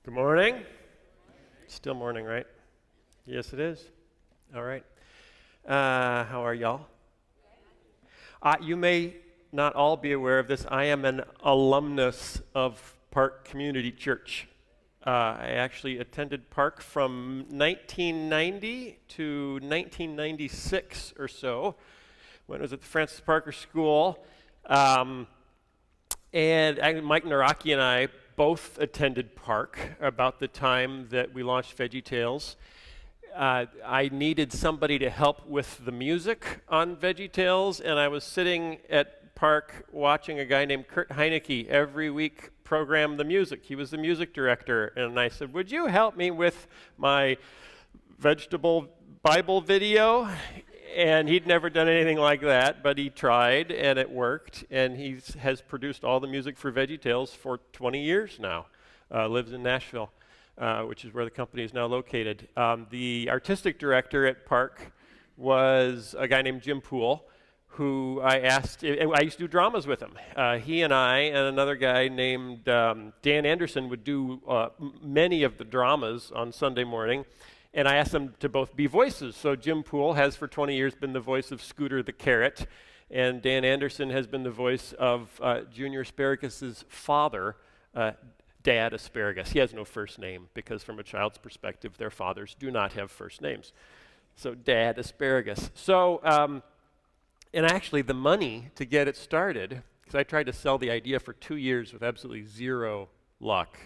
Good morning. Still morning, right? Yes, it is. All right. How are y'all? You may not all be aware of this. I am an alumnus of Park Community Church. I actually attended Park from 1990 to 1996 or so, when I was at the Francis Parker School. And Mike Naraki and I both attended Park about the time that we launched Veggietales. I needed somebody to help with the music on Veggietales, and I was sitting at Park watching a guy named Kurt Heinecke every week program the music. He was the music director, and I said, would you help me with my vegetable Bible video? And he'd never done anything like that, but he tried, and it worked, and he has produced all the music for Veggietales for 20 years now. Lives in Nashville, which is where the company is now located. The artistic director at Park was a guy named Jim Poole, who I used to do dramas with him. He and I and another guy named Dan Anderson would do many of the dramas on Sunday morning. And I asked them to both be voices. So Jim Poole has for 20 years been the voice of Scooter the Carrot, and Dan Anderson has been the voice of Junior Asparagus' father, Dad Asparagus. He has no first name because from a child's perspective, their fathers do not have first names. So Dad Asparagus. So, and actually the money to get it started, because I tried to sell the idea for 2 years with absolutely zero luck.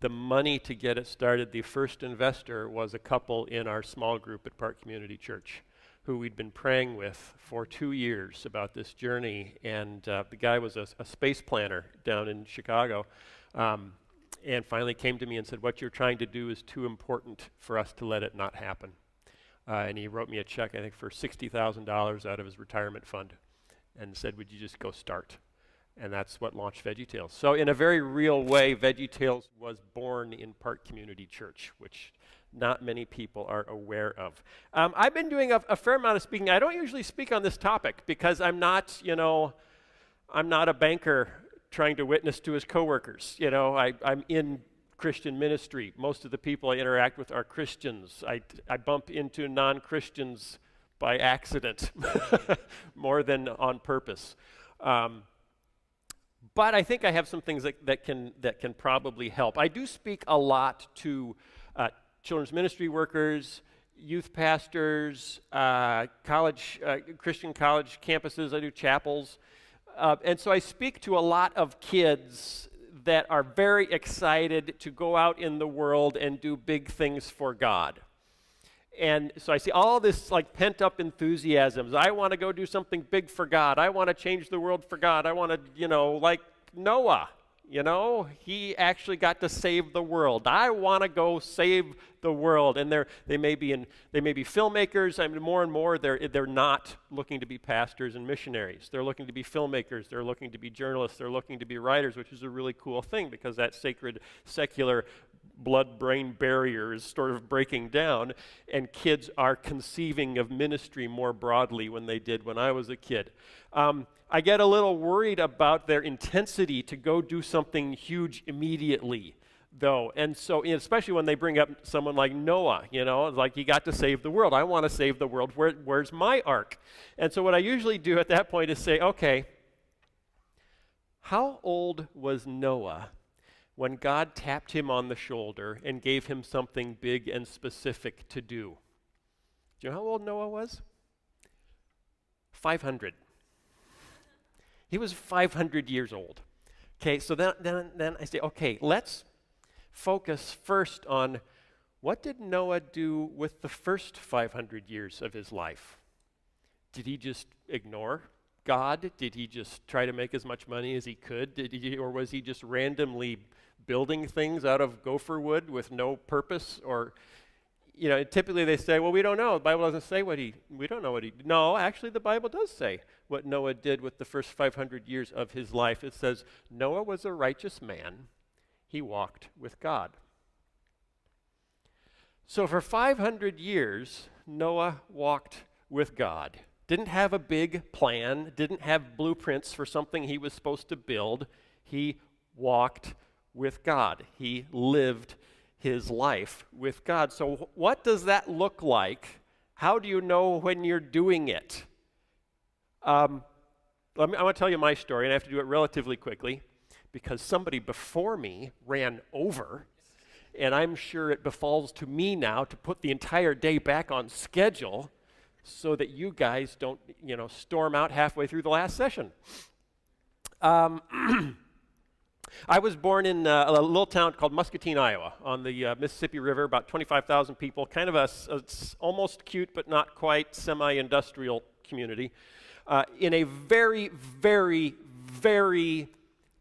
The money to get it started, the first investor was a couple in our small group at Park Community Church who we'd been praying with for 2 years about this journey. And the guy was a space planner down in Chicago and finally came to me and said, what you're trying to do is too important for us to let it not happen. And he wrote me a check, I think, for $60,000 out of his retirement fund and said, would you just go start? And that's what launched Veggietales. So in a very real way, Veggietales was born in Park Community Church, which not many people are aware of. I've been doing a fair amount of speaking. I don't usually speak on this topic because I'm not a banker trying to witness to his coworkers. I'm in Christian ministry. Most of the people I interact with are Christians. I bump into non-Christians by accident more than on purpose. But I think I have some things that can probably help. I do speak a lot to children's ministry workers, youth pastors, Christian college campuses. I do chapels. And so I speak to a lot of kids that are very excited to go out in the world and do big things for God. And so I see all this like pent-up enthusiasms. I want to go do something big for God. I want to change the world for God. I want to, like Noah, he actually got to save the world. I want to go save the world. And they may be filmmakers. I mean, more and more they're not looking to be pastors and missionaries. They're looking to be filmmakers. They're looking to be journalists. They're looking to be writers, which is a really cool thing because that sacred secular blood-brain barrier is sort of breaking down, and kids are conceiving of ministry more broadly than they did when I was a kid. I get a little worried about their intensity to go do something huge immediately, though, and so especially when they bring up someone like Noah, like he got to save the world. I want to save the world. Where's my ark? And so what I usually do at that point is say, okay, how old was Noah when God tapped him on the shoulder and gave him something big and specific to do? Do you know how old Noah was? 500. He was 500 years old. Okay, so then I say, okay, let's focus first on what did Noah do with the first 500 years of his life? Did he just ignore God? Did he just try to make as much money as he could? Or was he just randomly building things out of gopher wood with no purpose? Or, typically they say, well, we don't know. The Bible doesn't say we don't know what he did. No, actually the Bible does say what Noah did with the first 500 years of his life. It says, Noah was a righteous man. He walked with God. So for 500 years, Noah walked with God. Didn't have a big plan, didn't have blueprints for something he was supposed to build. He walked with God. He lived his life with God. So what does that look like? How do you know when you're doing it? I want to tell you my story, and I have to do it relatively quickly because somebody before me ran over, and I'm sure it befalls to me now to put the entire day back on schedule so that you guys don't, storm out halfway through the last session. I was born in a little town called Muscatine, Iowa, on the Mississippi River, about 25,000 people, kind of a almost cute but not quite semi-industrial community, in a very, very, very,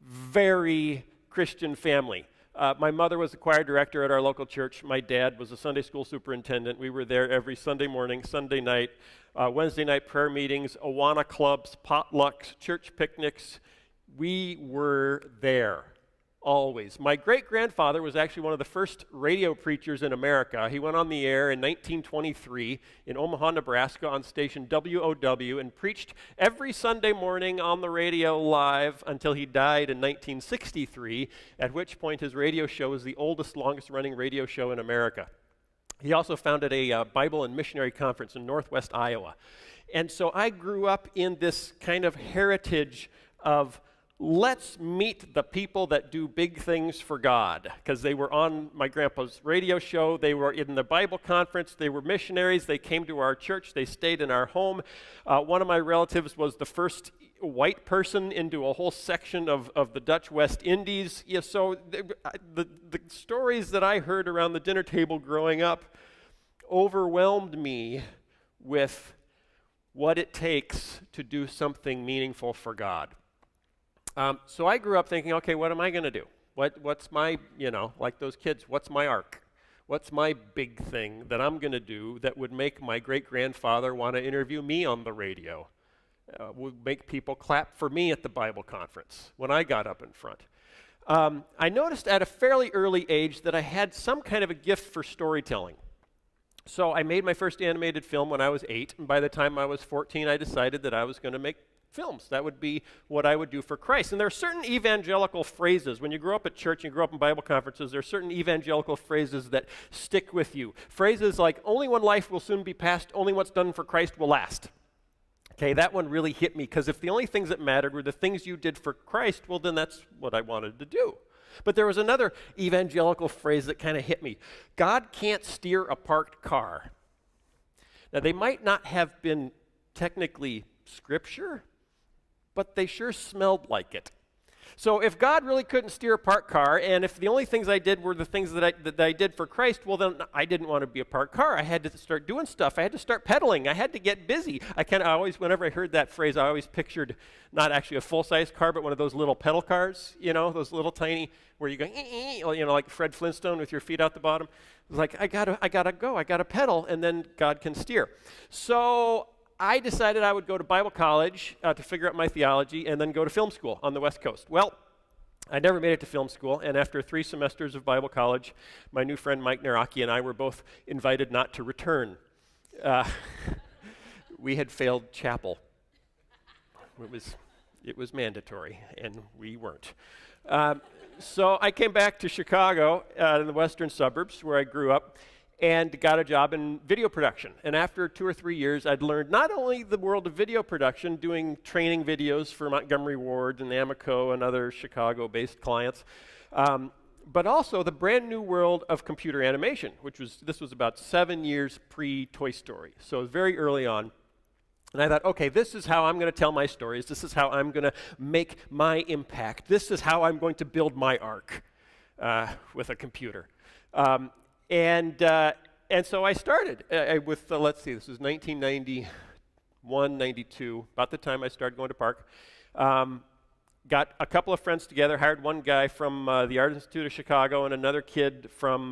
very Christian family. My mother was the choir director at our local church. My dad was a Sunday school superintendent. We were there every Sunday morning, Sunday night, Wednesday night prayer meetings, Awana clubs, potlucks, church picnics. We were there, always. My great-grandfather was actually one of the first radio preachers in America. He went on the air in 1923 in Omaha, Nebraska on station WOW and preached every Sunday morning on the radio live until he died in 1963, at which point his radio show was the oldest, longest-running radio show in America. He also founded a Bible and missionary conference in northwest Iowa. And so I grew up in this kind of heritage of let's meet the people that do big things for God, because they were on my grandpa's radio show, they were in the Bible conference, they were missionaries, they came to our church, they stayed in our home. One of my relatives was the first white person into a whole section of the Dutch West Indies. Yeah, so the stories that I heard around the dinner table growing up overwhelmed me with what it takes to do something meaningful for God. So I grew up thinking, okay, what am I going to do? What's my, like those kids, what's my arc? What's my big thing that I'm going to do that would make my great-grandfather want to interview me on the radio? Would make people clap for me at the Bible conference when I got up in front. I noticed at a fairly early age that I had some kind of a gift for storytelling. So I made my first animated film when I was 8, and by the time I was 14, I decided that I was going to make films. That would be what I would do for Christ. And there are certain evangelical phrases. When you grow up at church and you grow up in Bible conferences, there are certain evangelical phrases that stick with you. Phrases like, only one life will soon be passed, only what's done for Christ will last. Okay, that one really hit me, because if the only things that mattered were the things you did for Christ, well, then that's what I wanted to do. But there was another evangelical phrase that kind of hit me. God can't steer a parked car. Now, they might not have been technically scripture, but they sure smelled like it. So if God really couldn't steer a parked car, and if the only things I did were the things that I did for Christ, well, then I didn't want to be a parked car. I had to start doing stuff. I had to start pedaling. I had to get busy. I always, whenever I heard that phrase, I always pictured not actually a full-size car, but one of those little pedal cars, those little tiny, where you go, like Fred Flintstone with your feet out the bottom. It was like, I gotta go. I gotta pedal, and then God can steer. So I decided I would go to Bible college to figure out my theology and then go to film school on the West Coast. Well, I never made it to film school, and after 3 semesters of Bible college, my new friend Mike Naraki and I were both invited not to return. We had failed chapel. It was mandatory, and we weren't. So I came back to Chicago in the western suburbs where I grew up, and got a job in video production. And after 2 or 3 years, I'd learned not only the world of video production, doing training videos for Montgomery Ward and Amoco and other Chicago-based clients, but also the brand new world of computer animation, this was about 7 years pre-Toy Story, so very early on. And I thought, okay, this is how I'm going to tell my stories. This is how I'm going to make my impact. This is how I'm going to build my arc with a computer. And so I started with, let's see, this was 1991, 92, about the time I started going to Park. Got a couple of friends together, hired one guy from the Art Institute of Chicago and another kid from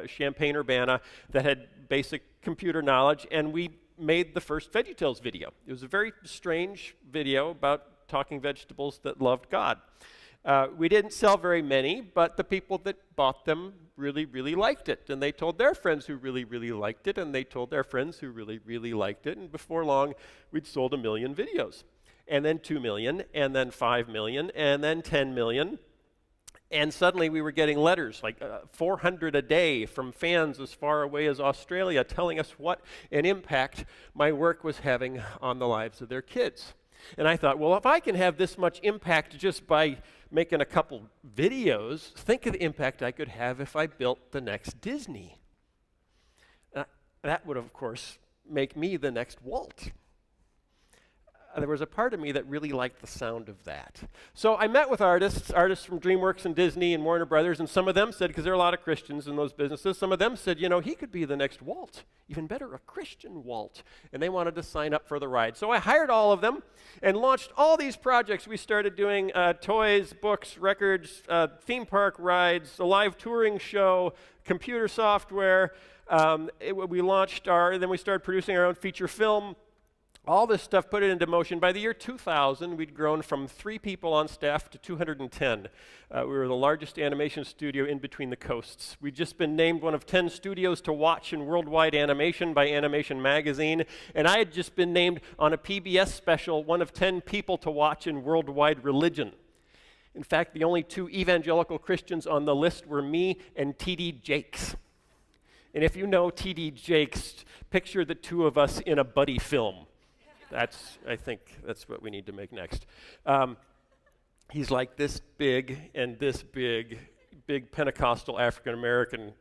Champaign-Urbana that had basic computer knowledge, and we made the first Veggietales video. It was a very strange video about talking vegetables that loved God. We didn't sell very many, but the people that bought them really, really liked it. And they told their friends who really, really liked it, and they told their friends who really, really liked it. And before long, we'd sold 1 million videos. And then 2 million, and then 5 million, and then 10 million. And suddenly we were getting letters, like 400 a day from fans as far away as Australia telling us what an impact my work was having on the lives of their kids. And I thought, well, if I can have this much impact just by making a couple videos, think of the impact I could have if I built the next Disney. That would, of course, make me the next Walt. There was a part of me that really liked the sound of that. So I met with artists from DreamWorks and Disney and Warner Brothers, and some of them said, because there are a lot of Christians in those businesses, some of them said, you know, he could be the next Walt, even better, a Christian Walt. And they wanted to sign up for the ride. So I hired all of them and launched all these projects. We started doing toys, books, records, theme park rides, a live touring show, computer software. We launched then we started producing our own feature film. All this stuff, put it into motion. By the year 2000, we'd grown from 3 people on staff to 210. We were the largest animation studio in between the coasts. We'd just been named one of 10 studios to watch in worldwide animation by Animation Magazine, and I had just been named on a PBS special one of 10 people to watch in worldwide religion. In fact, the only 2 evangelical Christians on the list were me and T.D. Jakes. And if you know T.D. Jakes, picture the 2 of us in a buddy film. I think that's what we need to make next. He's like this big and this big Pentecostal African-American,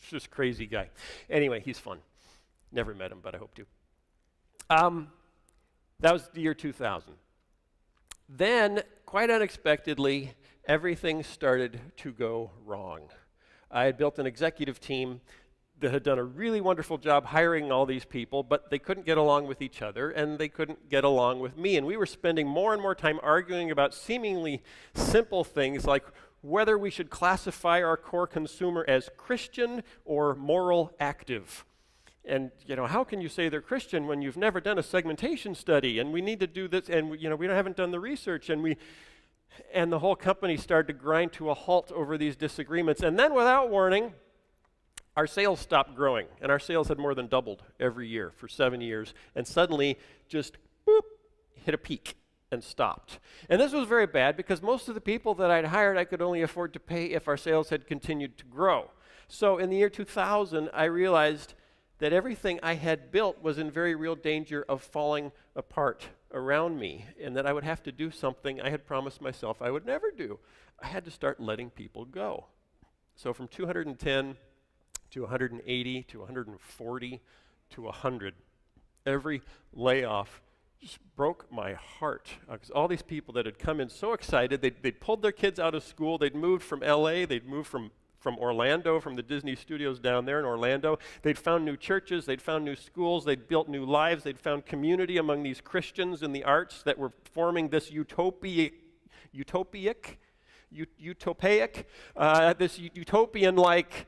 just crazy guy. Anyway, he's fun. Never met him, but I hope to. That was the year 2000. Then, quite unexpectedly, everything started to go wrong. I had built an executive team that had done a really wonderful job hiring all these people, but they couldn't get along with each other, and they couldn't get along with me. And we were spending more and more time arguing about seemingly simple things like whether we should classify our core consumer as Christian or moral active. And, you know, how can you say they're Christian when you've never done a segmentation study? And we need to do this, and, you know, we haven't done the research, and the whole company started to grind to a halt over these disagreements. And then, without warning, our sales stopped growing, and our sales had more than doubled every year for 7 years, and suddenly just boop, hit a peak and stopped. And this was very bad because most of the people that I'd hired I could only afford to pay if our sales had continued to grow. So in the year 2000, I realized that everything I had built was in very real danger of falling apart around me, and that I would have to do something I had promised myself I would never do. I had to start letting people go. So from 210 to 180, to 140, to 100. Every layoff just broke my heart. Because all these people that had come in so excited, they'd pulled their kids out of school, they'd moved from LA, they'd moved from Orlando, from the Disney studios down there in Orlando. They'd found new churches, they'd found new schools, they'd built new lives, they'd found community among these Christians in the arts that were forming this utopian, this utopian-like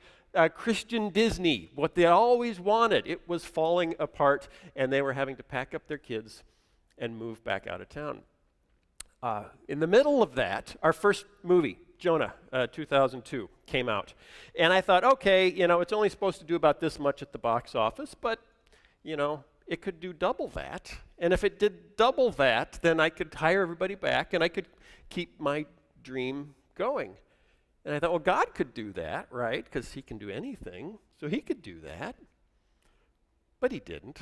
Christian Disney, what they always wanted. It was falling apart, and they were having to pack up their kids and move back out of town. In the middle of that, our first movie, Jonah, 2002, came out. And I thought, okay, you know, it's only supposed to do about this much at the box office, but, you know, it could do double that. And if it did double that, then I could hire everybody back, and I could keep my dream going. And I thought, well, God could do that, right? Because he can do anything. So he could do that. But he didn't.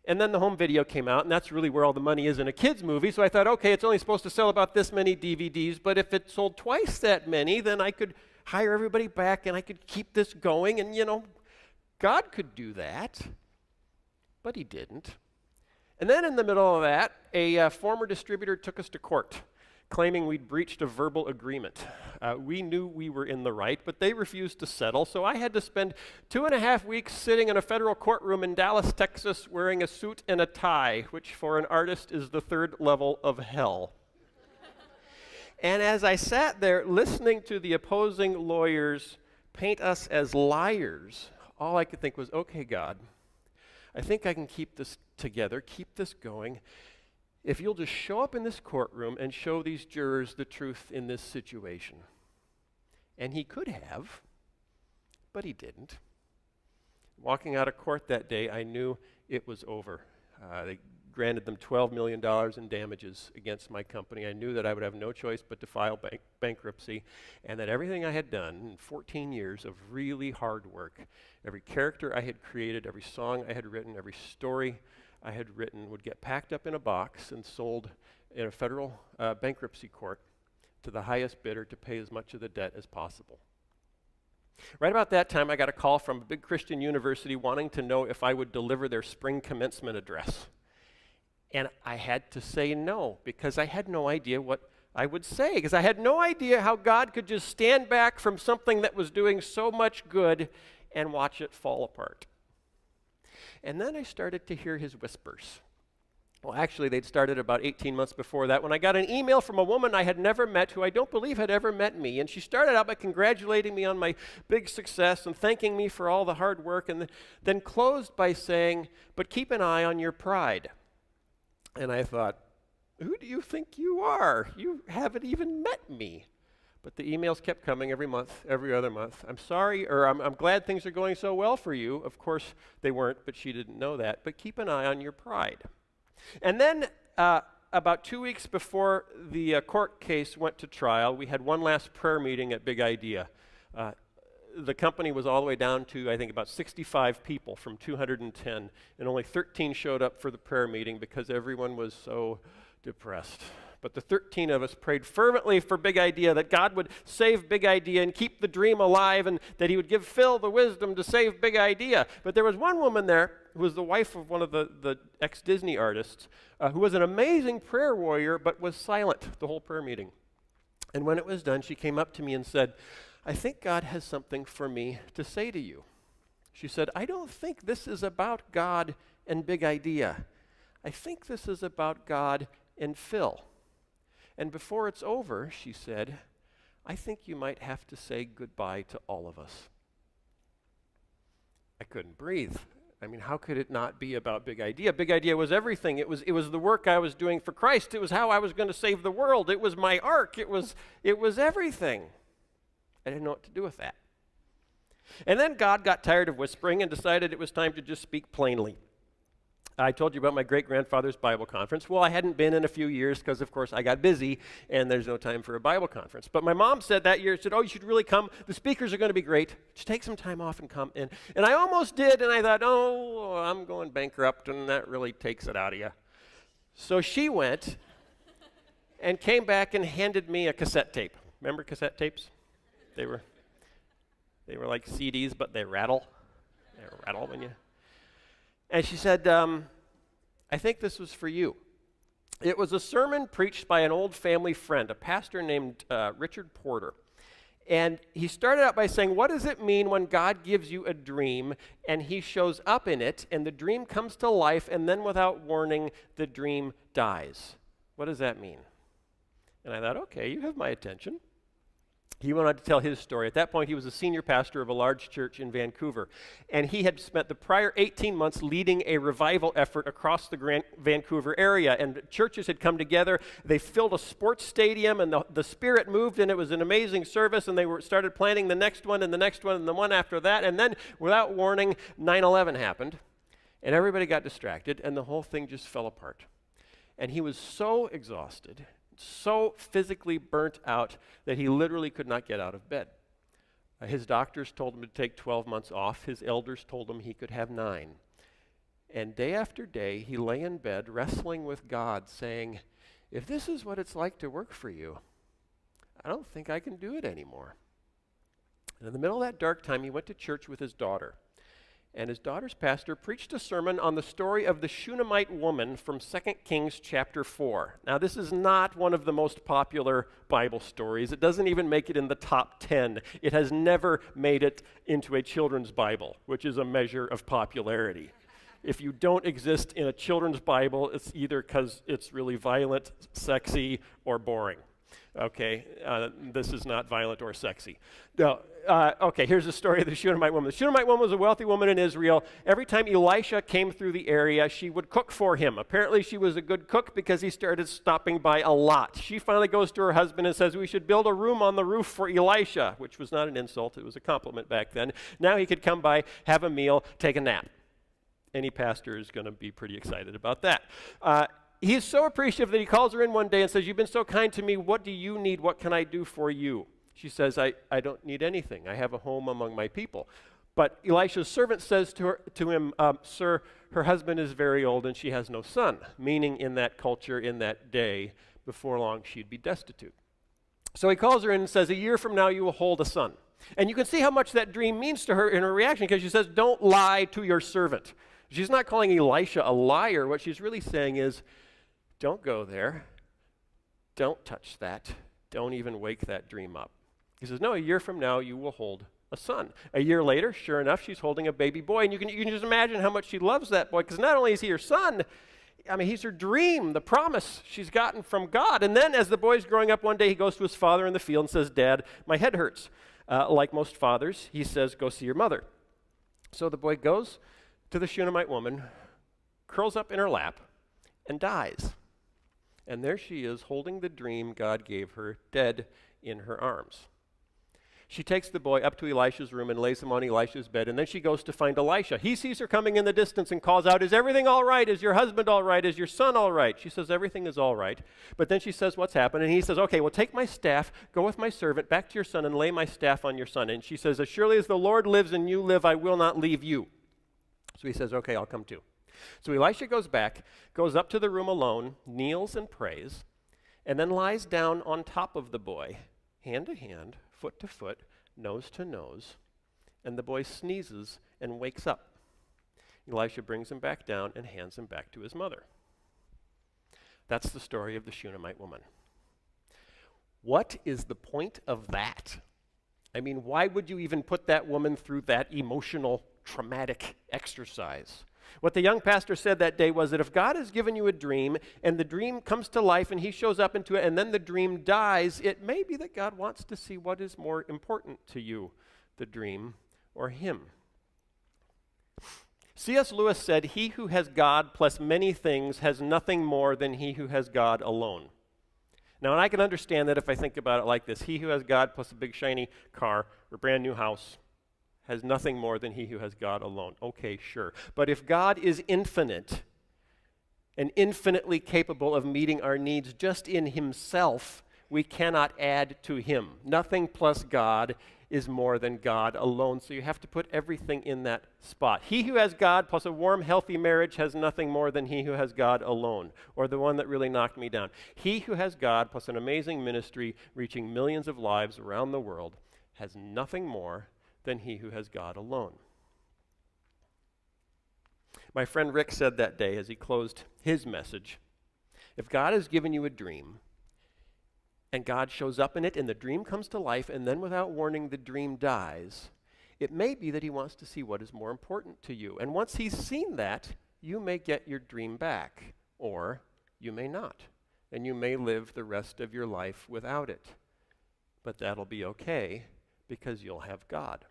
And then the home video came out, and that's really where all the money is in a kid's movie. So I thought, okay, it's only supposed to sell about this many DVDs, but if it sold twice that many, then I could hire everybody back, and I could keep this going. And, you know, God could do that. But he didn't. And then in the middle of that, a former distributor took us to court, claiming we'd breached a verbal agreement. We knew we were in the right, but they refused to settle, so I had to spend 2.5 weeks sitting in a federal courtroom in Dallas, Texas, wearing a suit and a tie, which for an artist is the 3rd level of hell. And as I sat there listening to the opposing lawyers paint us as liars, all I could think was, okay, God, I think I can keep this together, keep this going, if you'll just show up in this courtroom and show these jurors the truth in this situation. And he could have, but he didn't. Walking out of court that day, I knew it was over. granted them $12 million in damages against my company. I knew that I would have no choice but to file bankruptcy, and that everything I had done in 14 years of really hard work, every character I had created, every song I had written, every story I had written would get packed up in a box and sold in a federal bankruptcy court to the highest bidder to pay as much of the debt as possible. Right about that time, I got a call from a big Christian university wanting to know if I would deliver their spring commencement address. And I had to say no, because I had no idea what I would say, because I had no idea how God could just stand back from something that was doing so much good and watch it fall apart. And then I started to hear his whispers. Well, actually, they'd started about 18 months before that when I got an email from a woman I had never met who I don't believe had ever met me. And she started out by congratulating me on my big success and thanking me for all the hard work, and then closed by saying, "But keep an eye on your pride." And I thought, who do you think you are? You haven't even met me. But the emails kept coming every month, every other month. I'm sorry, or I'm glad things are going so well for you. Of course, they weren't, but she didn't know that. But keep an eye on your pride. And then about 2 weeks before the court case went to trial, we had one last prayer meeting at Big Idea. The company was all the way down to, I think, about 65 people from 210, and only 13 showed up for the prayer meeting because everyone was so depressed. But the 13 of us prayed fervently for Big Idea, that God would save Big Idea and keep the dream alive, and that he would give Phil the wisdom to save Big Idea. But there was one woman there who was the wife of one of the ex-Disney artists, who was an amazing prayer warrior, but was silent the whole prayer meeting. And when it was done, she came up to me and said, "I think God has something for me to say to you." She said, "I don't think this is about God and Big Idea. I think this is about God and Phil. And before it's over," she said, "I think you might have to say goodbye to all of us." I couldn't breathe. I mean, how could it not be about Big Idea? Big Idea was everything. It was the work I was doing for Christ. It was how I was going to save the world. It was my ark. It was everything. I didn't know what to do with that. And then God got tired of whispering and decided it was time to just speak plainly. I told you about my great-grandfather's Bible conference. Well, I hadn't been in a few years because, of course, I got busy, and there's no time for a Bible conference. But my mom said that year, "Oh, you should really come. The speakers are going to be great. Just take some time off and come." And I almost did, and I thought, "Oh, I'm going bankrupt, and that really takes it out of you." So she went and came back and handed me a cassette tape. Remember cassette tapes? They were like CDs, but they rattle. They rattle when you... And she said, "I think this was for you." It was a sermon preached by an old family friend, a pastor named Richard Porter. And he started out by saying, what does it mean when God gives you a dream and he shows up in it and the dream comes to life and then without warning, the dream dies? What does that mean? And I thought, okay, you have my attention. He went on to tell his story. At that point, he was a senior pastor of a large church in Vancouver, and he had spent the prior 18 months leading a revival effort across the Vancouver area, and churches had come together. They filled a sports stadium, and the Spirit moved, and it was an amazing service, and they started planning the next one, and the next one, and the one after that, and then, without warning, 9/11 happened, and everybody got distracted, and the whole thing just fell apart. And he was so exhausted, so physically burnt out that he literally could not get out of bed. His doctors told him to take 12 months off. His elders told him he could have 9. And day after day, he lay in bed wrestling with God, saying, if this is what it's like to work for you, I don't think I can do it anymore. And in the middle of that dark time, he went to church with his daughter. And his daughter's pastor preached a sermon on the story of the Shunammite woman from 2 Kings chapter 4. Now, this is not one of the most popular Bible stories. It doesn't even make it in the top 10. It has never made it into a children's Bible, which is a measure of popularity. If you don't exist in a children's Bible, it's either because it's really violent, sexy, or boring. Okay, this is not violent or sexy. No, okay, here's the story of the Shunammite woman. The Shunammite woman was a wealthy woman in Israel. Every time Elisha came through the area, she would cook for him. Apparently, she was a good cook because he started stopping by a lot. She finally goes to her husband and says, we should build a room on the roof for Elisha, which was not an insult. It was a compliment back then. Now he could come by, have a meal, take a nap. Any pastor is going to be pretty excited about that. He's so appreciative that he calls her in one day and says, "You've been so kind to me. What do you need? What can I do for you?" She says, I don't need anything. I have a home among my people. But Elisha's servant says to him, "Sir, her husband is very old and she has no son," meaning in that culture, in that day, before long she'd be destitute. So he calls her in and says, "A year from now you will hold a son." And you can see how much that dream means to her in her reaction, because she says, "Don't lie to your servant." She's not calling Elisha a liar. What she's really saying is, don't go there. Don't touch that. Don't even wake that dream up. He says, "No, a year from now you will hold a son." A year later, sure enough, she's holding a baby boy. And you can just imagine how much she loves that boy, because not only is he her son, I mean, he's her dream, the promise she's gotten from God. And then as the boy's growing up, one day he goes to his father in the field and says, "Dad, my head hurts." Like most fathers, he says, "Go see your mother." So the boy goes to the Shunammite woman, curls up in her lap, and dies. And there she is, holding the dream God gave her, dead in her arms. She takes the boy up to Elisha's room and lays him on Elisha's bed, and then she goes to find Elisha. He sees her coming in the distance and calls out, "Is everything all right? Is your husband all right? Is your son all right?" She says, "Everything is all right." But then she says, "What's happened?" And he says, "Okay, well, take my staff, go with my servant back to your son and lay my staff on your son." And she says, "As surely as the Lord lives and you live, I will not leave you." So he says, "Okay, I'll come too." So Elisha goes back, goes up to the room alone, kneels and prays, and then lies down on top of the boy, hand to hand, foot to foot, nose to nose, and the boy sneezes and wakes up. Elisha brings him back down and hands him back to his mother. That's the story of the Shunammite woman. What is the point of that? I mean, why would you even put that woman through that emotional, traumatic exercise? What the young pastor said that day was that if God has given you a dream and the dream comes to life and he shows up into it and then the dream dies, it may be that God wants to see what is more important to you, the dream or him. C.S. Lewis said, "He who has God plus many things has nothing more than he who has God alone." Now, and I can understand that if I think about it like this: he who has God plus a big shiny car or brand new house has nothing more than he who has God alone. Okay, sure. But if God is infinite and infinitely capable of meeting our needs just in himself, we cannot add to him. Nothing plus God is more than God alone. So you have to put everything in that spot. He who has God plus a warm, healthy marriage has nothing more than he who has God alone. Or the one that really knocked me down: he who has God plus an amazing ministry reaching millions of lives around the world has nothing more than he who has God alone. My friend Rick said that day as he closed his message, if God has given you a dream and God shows up in it and the dream comes to life and then without warning the dream dies, it may be that he wants to see what is more important to you. And once he's seen that, you may get your dream back, or you may not. And you may live the rest of your life without it. But that'll be okay, because you'll have God.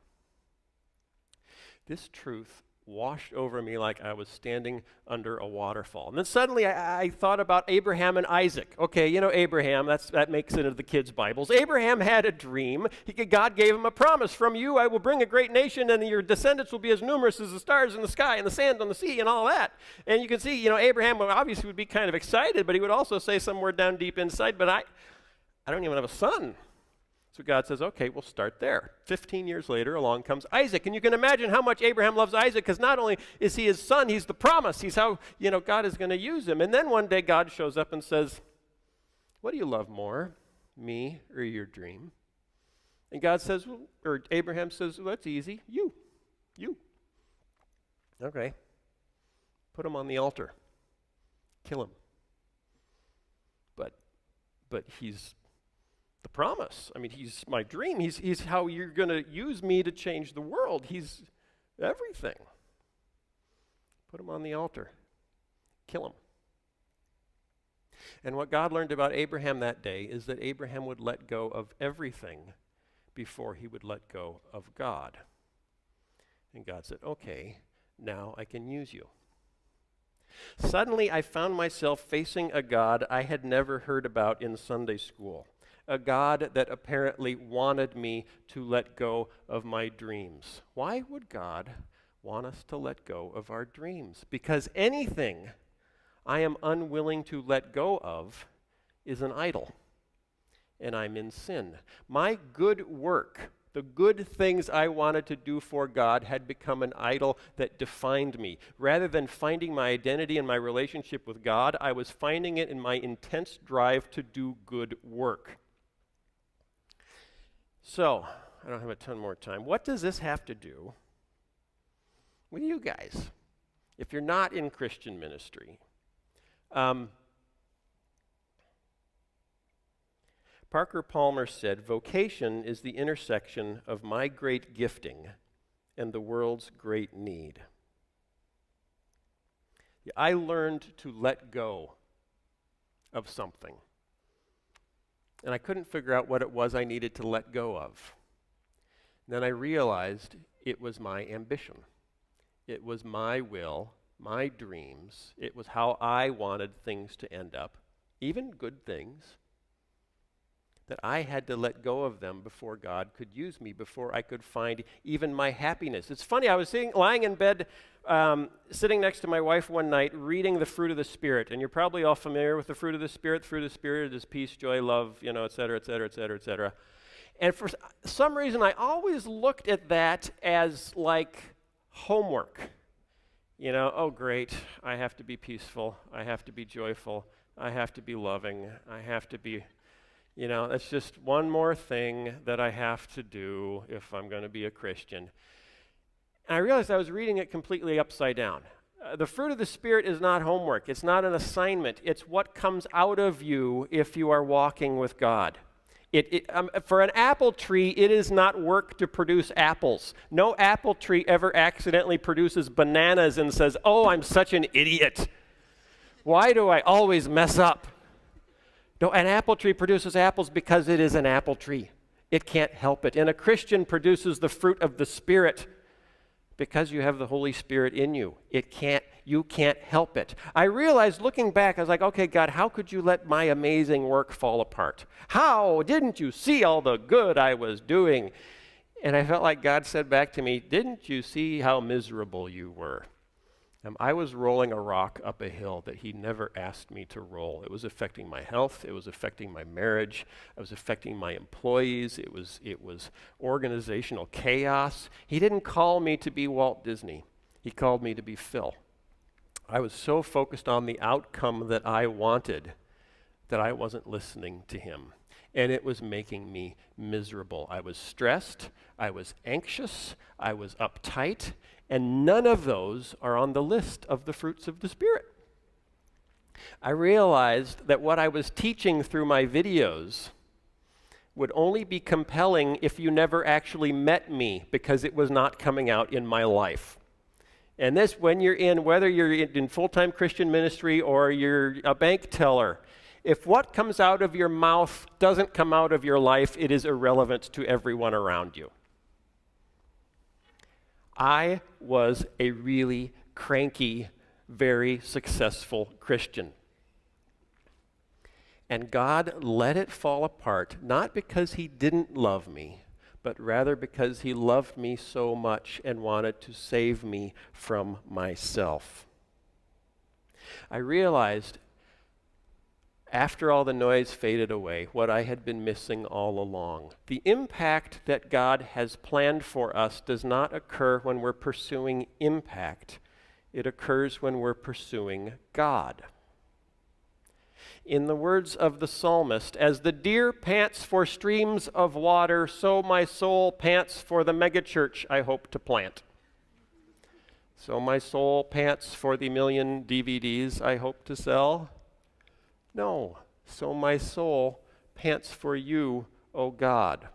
This truth washed over me like I was standing under a waterfall. And then suddenly I thought about Abraham and Isaac. Okay, you know Abraham, that makes it into the kids' Bibles. Abraham had a dream. God gave him a promise: "From you I will bring a great nation, and your descendants will be as numerous as the stars in the sky and the sand on the sea," and all that. And you can see, Abraham obviously would be kind of excited, but he would also say somewhere down deep inside, "But I don't even have a son." So God says, "Okay, we'll start there." 15 years later, along comes Isaac. And you can imagine how much Abraham loves Isaac, because not only is he his son, he's the promise. He's how, God is going to use him. And then one day God shows up and says, "What do you love more, me or your dream?" And God says, or Abraham says, "Well, that's easy. You. Okay. Put him on the altar. Kill him." But he's the promise. I mean, he's my dream. He's how you're going to use me to change the world. He's everything. Put him on the altar. Kill him. And what God learned about Abraham that day is that Abraham would let go of everything before he would let go of God. And God said, "Okay, now I can use you." Suddenly I found myself facing a God I had never heard about in Sunday school. A God that apparently wanted me to let go of my dreams. Why would God want us to let go of our dreams, because anything I am unwilling to let go of is an idol, and I'm in sin. My good work, the good things I wanted to do for God, had become an idol that defined me. Rather than finding my identity in my relationship with God, I was finding it in my intense drive to do good work. So, I don't have a ton more time. What does this have to do with you guys? If you're not in Christian ministry, Parker Palmer said, "Vocation is the intersection of my great gifting and the world's great need." I learned to let go of something, and I couldn't figure out what it was I needed to let go of. Then I realized it was my ambition. It was my will, my dreams. It was how I wanted things to end up, even good things, that I had to let go of them before God could use me, before I could find even my happiness. It's funny, I was lying in bed, sitting next to my wife one night, reading the fruit of the Spirit, and you're probably all familiar with the fruit of the Spirit. The fruit of the Spirit is peace, joy, love, et cetera, et cetera, et cetera, et cetera. And for some reason, I always looked at that as like homework. Oh great, I have to be peaceful, I have to be joyful, I have to be loving, I have to be, that's just one more thing that I have to do if I'm going to be a Christian. And I realized I was reading it completely upside down. The fruit of the Spirit is not homework, it's not an assignment, it's what comes out of you if you are walking with God. For an apple tree, it is not work to produce apples. No apple tree ever accidentally produces bananas and says, "Oh, I'm such an idiot. Why do I always mess up?" No, an apple tree produces apples because it is an apple tree. It can't help it. And a Christian produces the fruit of the Spirit because you have the Holy Spirit in you. You can't help it. I realized looking back, I was like, okay, God, how could you let my amazing work fall apart? How didn't you see all the good I was doing? And I felt like God said back to me, didn't you see how miserable you were? I was rolling a rock up a hill that he never asked me to roll. It was affecting my health. It was affecting my marriage. It was affecting my employees. It was organizational chaos. He didn't call me to be Walt Disney. He called me to be Phil. I was so focused on the outcome that I wanted that I wasn't listening to him. And it was making me miserable. I was stressed. I was anxious. I was uptight. And none of those are on the list of the fruits of the Spirit. I realized that what I was teaching through my videos would only be compelling if you never actually met me, because it was not coming out in my life. And this, whether you're in full-time Christian ministry or you're a bank teller, if what comes out of your mouth doesn't come out of your life, it is irrelevant to everyone around you. I was a really cranky, very successful Christian. And God let it fall apart, not because he didn't love me, but rather because he loved me so much and wanted to save me from myself. I realized after all the noise faded away, what I had been missing all along. The impact that God has planned for us does not occur when we're pursuing impact. It occurs when we're pursuing God. In the words of the psalmist, as the deer pants for streams of water, so my soul pants for the megachurch I hope to plant. So my soul pants for the million DVDs I hope to sell. No, so my soul pants for you, O God.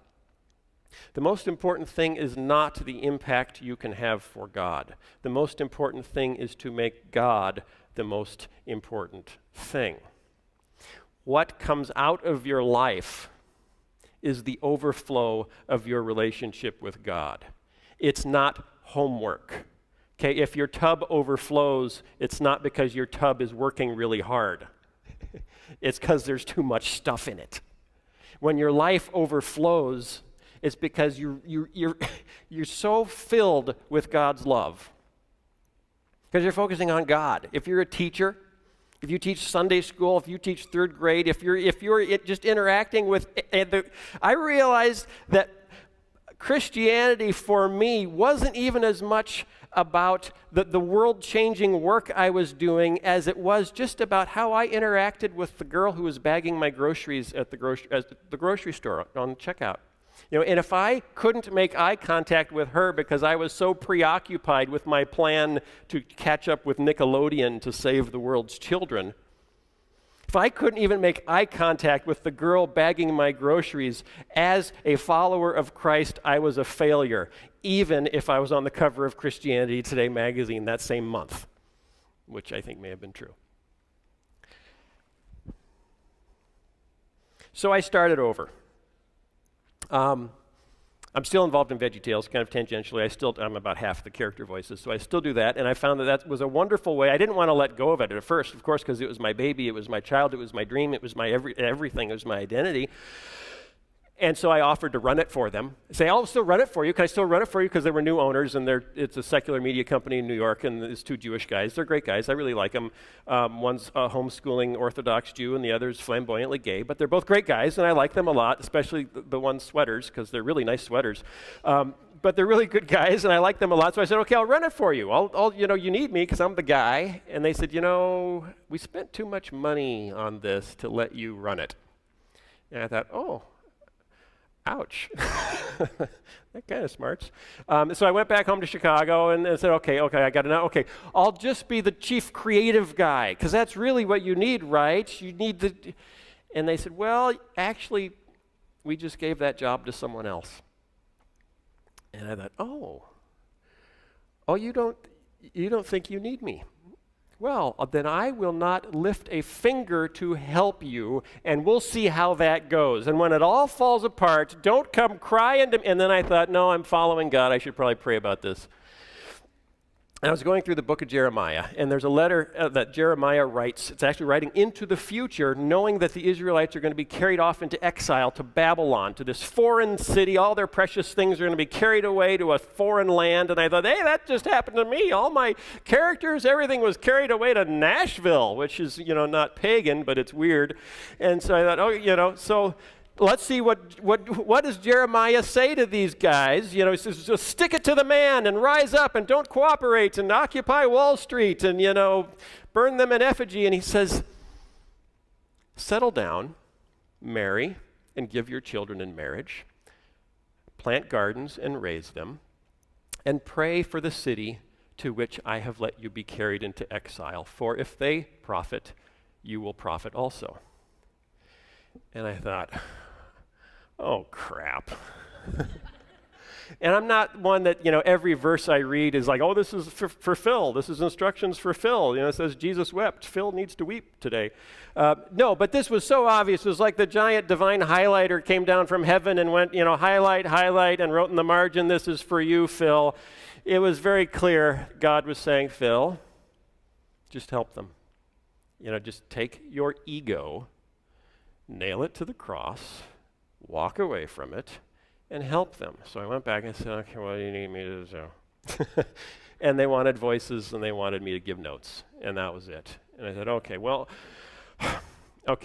The most important thing is not the impact you can have for God. The most important thing is to make God the most important thing. What comes out of your life is the overflow of your relationship with God. It's not homework. Okay, if your tub overflows, it's not because your tub is working really hard. It's because there's too much stuff in it. When your life overflows, it's because you're so filled with God's love because you're focusing on God. If you're a teacher, if you teach Sunday school, if you teach third grade, if you're just interacting with, I realized that Christianity for me wasn't even as much about the world-changing work I was doing as it was just about how I interacted with the girl who was bagging my groceries at the grocery store on checkout. And if I couldn't make eye contact with her because I was so preoccupied with my plan to catch up with Nickelodeon to save the world's children, if I couldn't even make eye contact with the girl bagging my groceries, as a follower of Christ, I was a failure, even if I was on the cover of Christianity Today magazine that same month, which I think may have been true. So I started over. I'm still involved in Veggietales, kind of tangentially. I'm about half the character voices, so I still do that, and I found that was a wonderful way. I didn't want to let go of it at first, of course, because it was my baby, it was my child, it was my dream, it was my everything, it was my identity. And so I offered to run it for them. Say, I'll still run it for you. Can I still run it for you? Because there were new owners, and it's a secular media company in New York, and it's two Jewish guys. They're great guys. I really like them. One's a homeschooling Orthodox Jew, and the other's flamboyantly gay. But they're both great guys, and I like them a lot, especially the one's sweaters, because they're really nice sweaters. But they're really good guys, and I like them a lot. So I said, okay, I'll run it for you. You need me, because I'm the guy. And they said, we spent too much money on this to let you run it. And I thought, oh, ouch. That kind of smarts. So I went back home to Chicago and said, okay, I got to know. Okay, I'll just be the chief creative guy, because that's really what you need, right? You need And they said, well, actually, we just gave that job to someone else. And I thought, you don't think you need me? Well, then I will not lift a finger to help you, and we'll see how that goes. And when it all falls apart, don't come crying to me. And then I thought, no, I'm following God. I should probably pray about this. And I was going through the book of Jeremiah, and there's a letter that Jeremiah writes. It's actually writing into the future, knowing that the Israelites are going to be carried off into exile to Babylon, to this foreign city. All their precious things are going to be carried away to a foreign land. And I thought, hey, that just happened to me. All my characters, everything was carried away to Nashville, which is, not pagan, but it's weird. And so I thought, so let's see what does Jeremiah say to these guys. He says, just stick it to the man and rise up and don't cooperate and occupy Wall Street and, burn them in effigy. And he says, settle down, marry, and give your children in marriage, plant gardens and raise them, and pray for the city to which I have let you be carried into exile. For if they profit, you will profit also. And I thought, oh, crap. And I'm not one that, every verse I read is like, oh, this is for Phil. This is instructions for Phil. It says Jesus wept. Phil needs to weep today. No, but this was so obvious. It was like the giant divine highlighter came down from heaven and went, highlight, and wrote in the margin, this is for you, Phil. It was very clear God was saying, Phil, just help them. Just take your ego, nail it to the cross, walk away from it, and help them. So I went back and said, okay, what do you need me to do? And they wanted voices, and they wanted me to give notes, and that was it. And I said, okay,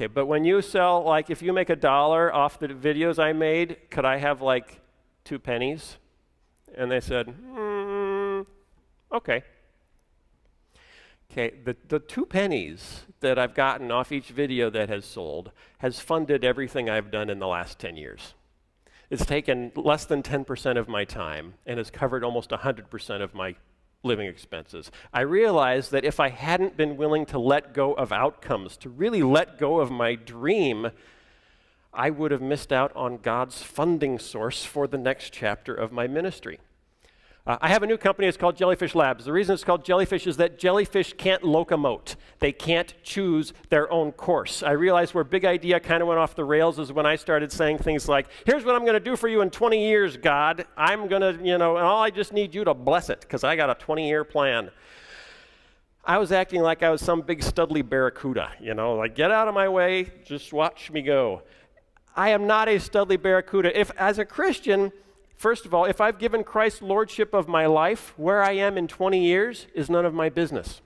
but when you sell, if you make $1 off the videos I made, could I have 2 pennies? And they said, okay. Okay, the 2 pennies that I've gotten off each video that has sold has funded everything I've done in the last 10 years. It's taken less than 10% of my time and has covered almost 100% of my living expenses. I realized that if I hadn't been willing to let go of outcomes, to really let go of my dream, I would have missed out on God's funding source for the next chapter of my ministry. I have a new company. It's called Jellyfish Labs. The reason it's called Jellyfish is that jellyfish can't locomote. They can't choose their own course. I realized where Big Idea kind of went off the rails is when I started saying things like, here's what I'm going to do for you in 20 years, God. I'm going to, and all I just need you to bless it because I got a 20-year plan. I was acting like I was some big studly barracuda, get out of my way, just watch me go. I am not a studly barracuda. If, as a Christian, first of all, if I've given Christ lordship of my life, where I am in 20 years is none of my business.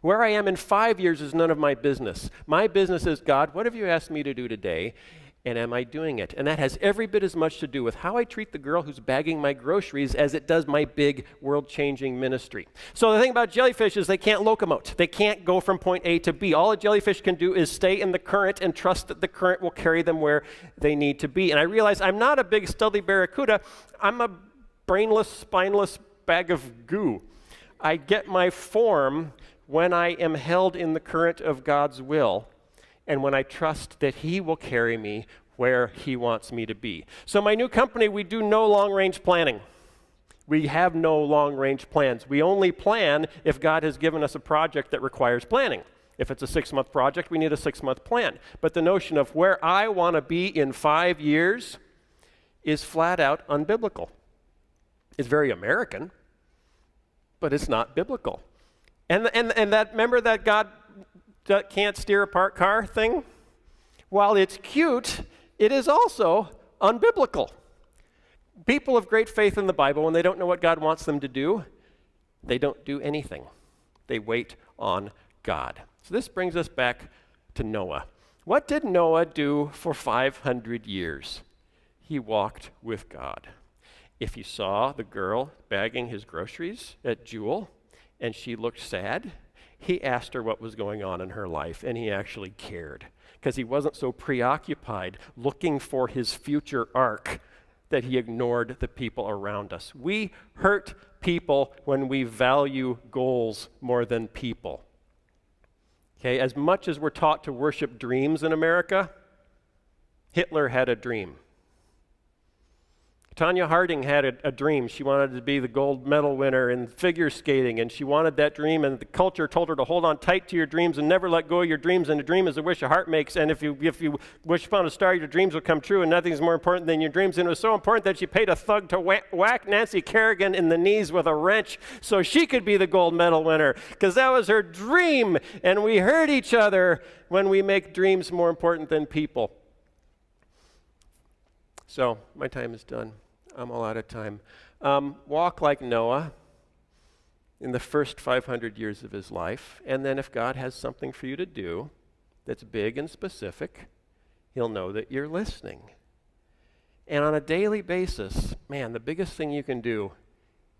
Where I am in 5 years is none of my business. My business is, God, what have you asked me to do today? And am I doing it? And that has every bit as much to do with how I treat the girl who's bagging my groceries as it does my big world-changing ministry. So the thing about jellyfish is they can't locomote. They can't go from point A to B. All a jellyfish can do is stay in the current and trust that the current will carry them where they need to be. And I realize I'm not a big stealthy barracuda. I'm a brainless, spineless bag of goo. I get my form when I am held in the current of God's will, and when I trust that He will carry me where He wants me to be. So my new company, we do no long-range planning. We have no long-range plans. We only plan if God has given us a project that requires planning. If it's a 6-month project, we need a 6-month plan. But the notion of where I want to be in 5 years is flat out unbiblical. It's very American, but it's not biblical. And that, remember that God can't steer a parked car thing? While it's cute, it is also unbiblical. People of great faith in the Bible, when they don't know what God wants them to do, they don't do anything. They wait on God. So this brings us back to Noah. What did Noah do for 500 years? He walked with God. If he saw the girl bagging his groceries at Jewel and she looked sad, he asked her what was going on in her life, and he actually cared because he wasn't so preoccupied looking for his future ark that he ignored the people around us. We hurt people when we value goals more than people. Okay, as much as we're taught to worship dreams in America, Hitler had a dream. Tanya Harding had a dream. She wanted to be the gold medal winner in figure skating, and she wanted that dream, and the culture told her to hold on tight to your dreams and never let go of your dreams, and a dream is a wish a heart makes, and if you wish upon a star, your dreams will come true, and nothing's more important than your dreams. And it was so important that she paid a thug to whack Nancy Kerrigan in the knees with a wrench so she could be the gold medal winner, because that was her dream, and we hurt each other when we make dreams more important than people. So, my time is done. I'm all out of time. Walk like Noah in the first 500 years of his life, and then if God has something for you to do that's big and specific, He'll know that you're listening. And on a daily basis, man, the biggest thing you can do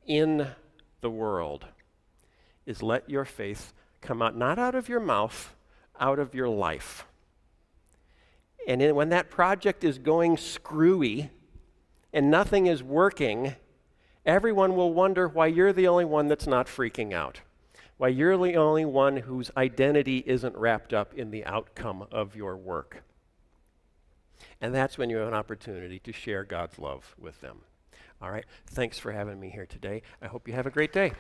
in the world is let your faith come out, not out of your mouth, out of your life. And when that project is going screwy, and nothing is working, everyone will wonder why you're the only one that's not freaking out, why you're the only one whose identity isn't wrapped up in the outcome of your work. And that's when you have an opportunity to share God's love with them. All right, thanks for having me here today. I hope you have a great day.